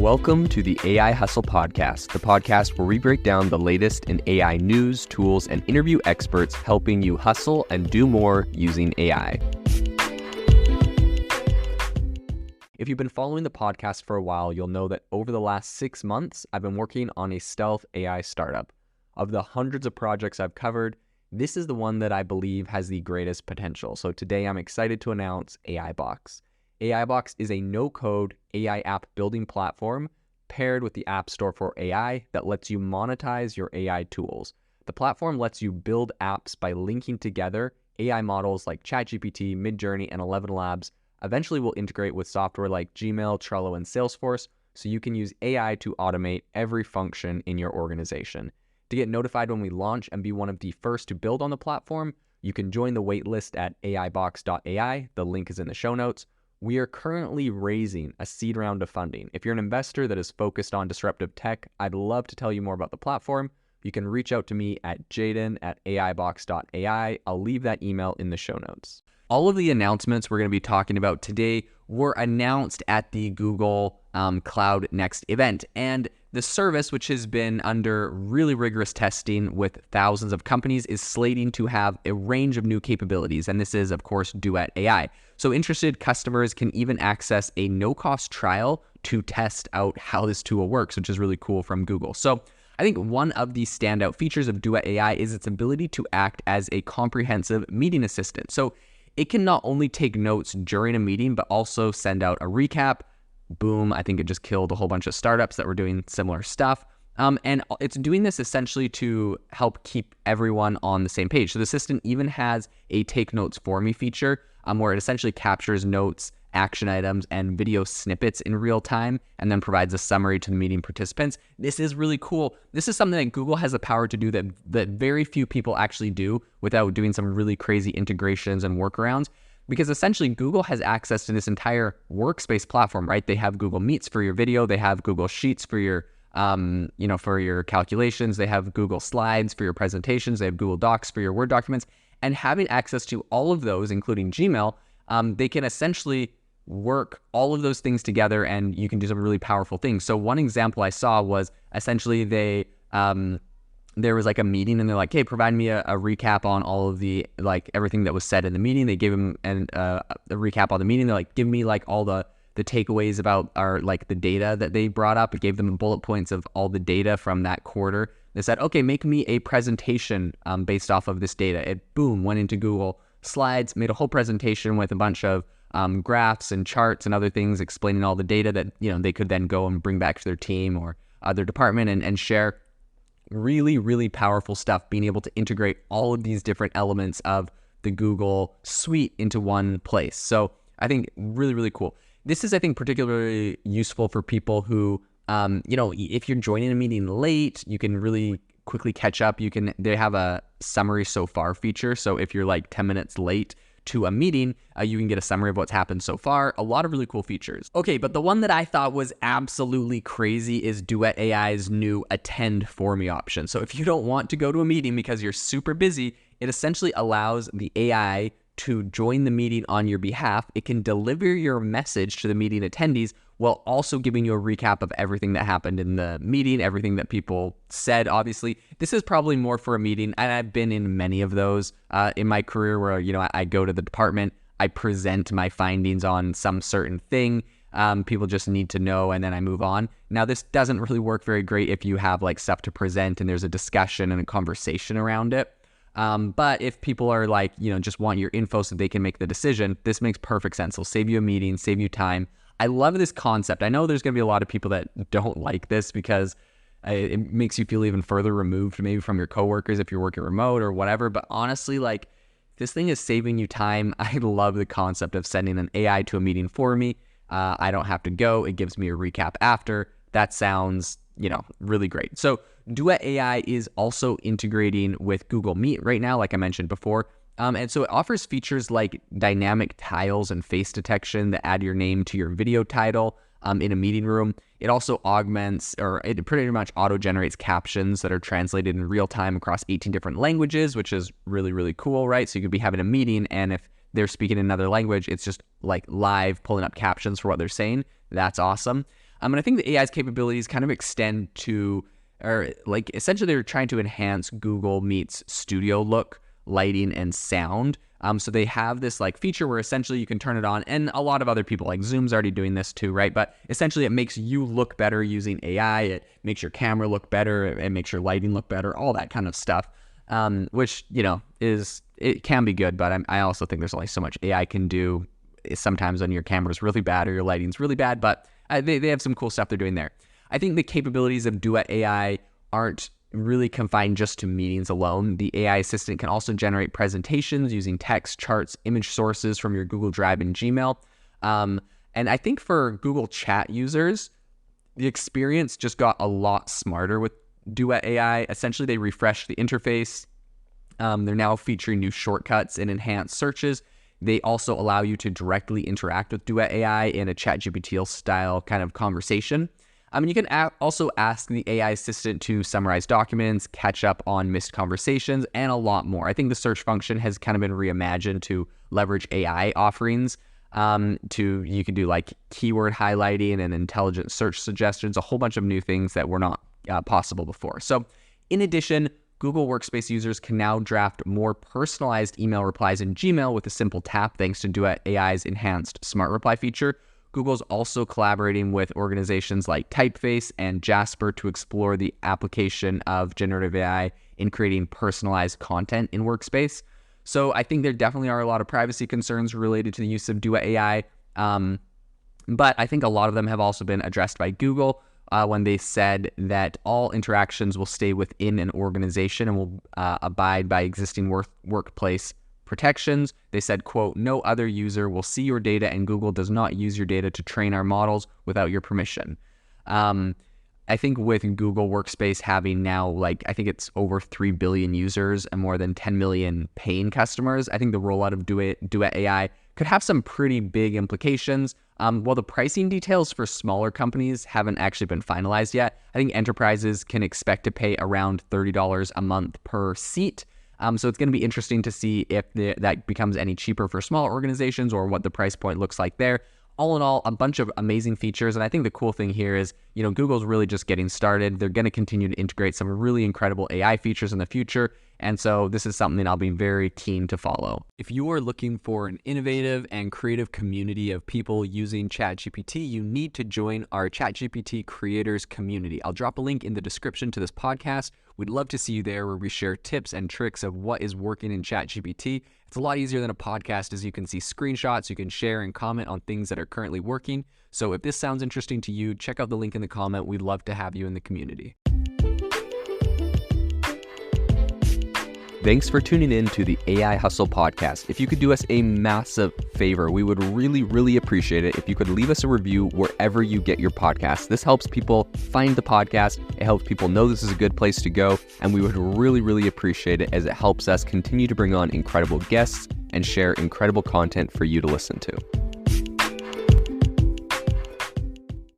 Welcome to the AI Hustle Podcast, the podcast where we break down the latest in AI news, tools, and interview experts helping you hustle and do more using AI. If you've been following the podcast for a while, you'll know that over the last 6 months, I've been working on a stealth AI startup. Of the hundreds of projects I've covered, this is the one that I believe has the greatest potential. So today I'm excited to announce AIBox. AIBox is a no-code AI app building platform paired with the App Store for AI that lets you monetize your AI tools. The platform lets you build apps by linking together AI models like ChatGPT, Midjourney, and 11 Labs. Eventually will integrate with software like Gmail, Trello, and Salesforce, so you can use AI to automate every function in your organization. To get notified when we launch and be one of the first to build on the platform, you can join the waitlist at aibox.ai. The link is in the show notes. We are currently raising a seed round of funding. If you're an investor that is focused on disruptive tech, I'd love to tell you more about the platform. You can reach out to me at jaden@aibox.ai. I'll leave that email in the show notes. All of the announcements we're going to be talking about today were announced at the Google Cloud Next event. And the service, which has been under really rigorous testing with thousands of companies, is slating to have a range of new capabilities. And this is, of course, Duet AI. So interested customers can even access a no-cost trial to test out how this tool works, which is really cool from Google. So I think one of the standout features of Duet AI is its ability to act as a comprehensive meeting assistant. So it can not only take notes during a meeting, but also send out a recap. Boom, I think it just killed a whole bunch of startups that were doing similar stuff. And it's doing this essentially to help keep everyone on the same page. So the assistant even has a take notes for me feature where it essentially captures notes, action items, and video snippets in real time, and then provides a summary to the meeting participants. This is really cool. This is something that Google has the power to do that very few people actually do without doing some really crazy integrations and workarounds. Because essentially Google has access to this entire workspace platform, right? They have Google Meets for your video. They have Google Sheets for your, for your calculations. They have Google Slides for your presentations. They have Google Docs for your Word documents. And having access to all of those, including Gmail, they can essentially work all of those things together, and you can do some really powerful things. So one example I saw was essentially there was like a meeting and they're like, hey, provide me a recap on all of the, everything that was said in the meeting. They gave him a recap on the meeting. They're like, give me all the takeaways about the data that they brought up. It gave them bullet points of all the data from that quarter. They said, okay, make me a presentation based off of this data. It, boom, went into Google Slides, made a whole presentation with a bunch of graphs and charts and other things explaining all the data that, they could then go and bring back to their team or other department and share. Really, really powerful stuff, being able to integrate all of these different elements of the Google suite into one place. So I think really, really cool. This is, I think, particularly useful for people who, if you're joining a meeting late, you can really quickly catch up. They have a summary so far feature. So if you're 10 minutes late to a meeting, you can get a summary of what's happened so far. A lot of really cool features. Okay, but the one that I thought was absolutely crazy is Duet AI's new attend for me option. So if you don't want to go to a meeting because you're super busy, it essentially allows the AI to join the meeting on your behalf. It can deliver your message to the meeting attendees while also giving you a recap of everything that happened in the meeting, everything that people said. Obviously, this is probably more for a meeting, and I've been in many of those in my career where, I go to the department, I present my findings on some certain thing. People just need to know, and then I move on. Now, this doesn't really work very great if you have stuff to present and there's a discussion and a conversation around it. But if people are just want your info so they can make the decision, this makes perfect sense. It'll save you a meeting, save you time. I love this concept. I know there's going to be a lot of people that don't like this because it makes you feel even further removed maybe from your coworkers if you're working remote or whatever. But honestly, this thing is saving you time. I love the concept of sending an AI to a meeting for me. I don't have to go. It gives me a recap after. That sounds, really great. So Duet AI is also integrating with Google Meet right now, like I mentioned before. And so it offers features like dynamic tiles and face detection that add your name to your video title in a meeting room. It also augments, or it pretty much auto-generates captions that are translated in real time across 18 different languages, which is really, really cool, right? So you could be having a meeting, and if they're speaking another language, it's just live pulling up captions for what they're saying. That's awesome. And I think the AI's capabilities kind of extend to, or like essentially they're trying to enhance Google Meet's studio look, lighting, and sound. So they have this like feature where essentially you can turn it on, and a lot of other people like Zoom's already doing this too, right? But essentially it makes you look better using AI. It makes your camera look better. It makes your lighting look better, all that kind of stuff. Which, it can be good, but I also think there's only so much AI can do sometimes when your camera's really bad or your lighting's really bad, but they have some cool stuff they're doing there. I think the capabilities of Duet AI aren't really confined just to meetings alone. The AI assistant can also generate presentations using text, charts, image sources from your Google Drive and Gmail. And I think for Google Chat users, the experience just got a lot smarter with Duet AI. Essentially, they refreshed the interface. They're now featuring new shortcuts and enhanced searches. They also allow you to directly interact with Duet AI in a ChatGPT style kind of conversation. You can also ask the AI assistant to summarize documents, catch up on missed conversations, and a lot more. I think the search function has kind of been reimagined to leverage AI offerings. You can do like keyword highlighting and intelligent search suggestions, a whole bunch of new things that were not possible before. So in addition, Google Workspace users can now draft more personalized email replies in Gmail with a simple tap thanks to Duet AI's enhanced Smart Reply feature. Google's also collaborating with organizations like Typeface and Jasper to explore the application of generative AI in creating personalized content in Workspace. So I think there definitely are a lot of privacy concerns related to the use of Duet AI, but I think a lot of them have also been addressed by Google when they said that all interactions will stay within an organization and will abide by existing workplace protections. They said, quote, "No other user will see your data and Google does not use your data to train our models without your permission." I think with Google Workspace having now, I think it's over 3 billion users and more than 10 million paying customers, I think the rollout of Duet AI could have some pretty big implications. While the pricing details for smaller companies haven't actually been finalized yet, I think enterprises can expect to pay around $30 a month per seat. So it's going to be interesting to see if that becomes any cheaper for smaller organizations or what the price point looks like there. All in all, a bunch of amazing features. And I think the cool thing here is, Google's really just getting started. They're going to continue to integrate some really incredible AI features in the future. And so this is something I'll be very keen to follow. If you are looking for an innovative and creative community of people using ChatGPT, you need to join our ChatGPT creators community. I'll drop a link in the description to this podcast. We'd love to see you there, where we share tips and tricks of what is working in ChatGPT. It's a lot easier than a podcast, as you can see screenshots, you can share and comment on things that are currently working. So if this sounds interesting to you, check out the link in the comment. We'd love to have you in the community. Thanks for tuning in to the AI Hustle podcast. If you could do us a massive favor, we would really, really appreciate it if you could leave us a review wherever you get your podcasts. This helps people find the podcast. It helps people know this is a good place to go. And we would really, really appreciate it, as it helps us continue to bring on incredible guests and share incredible content for you to listen to.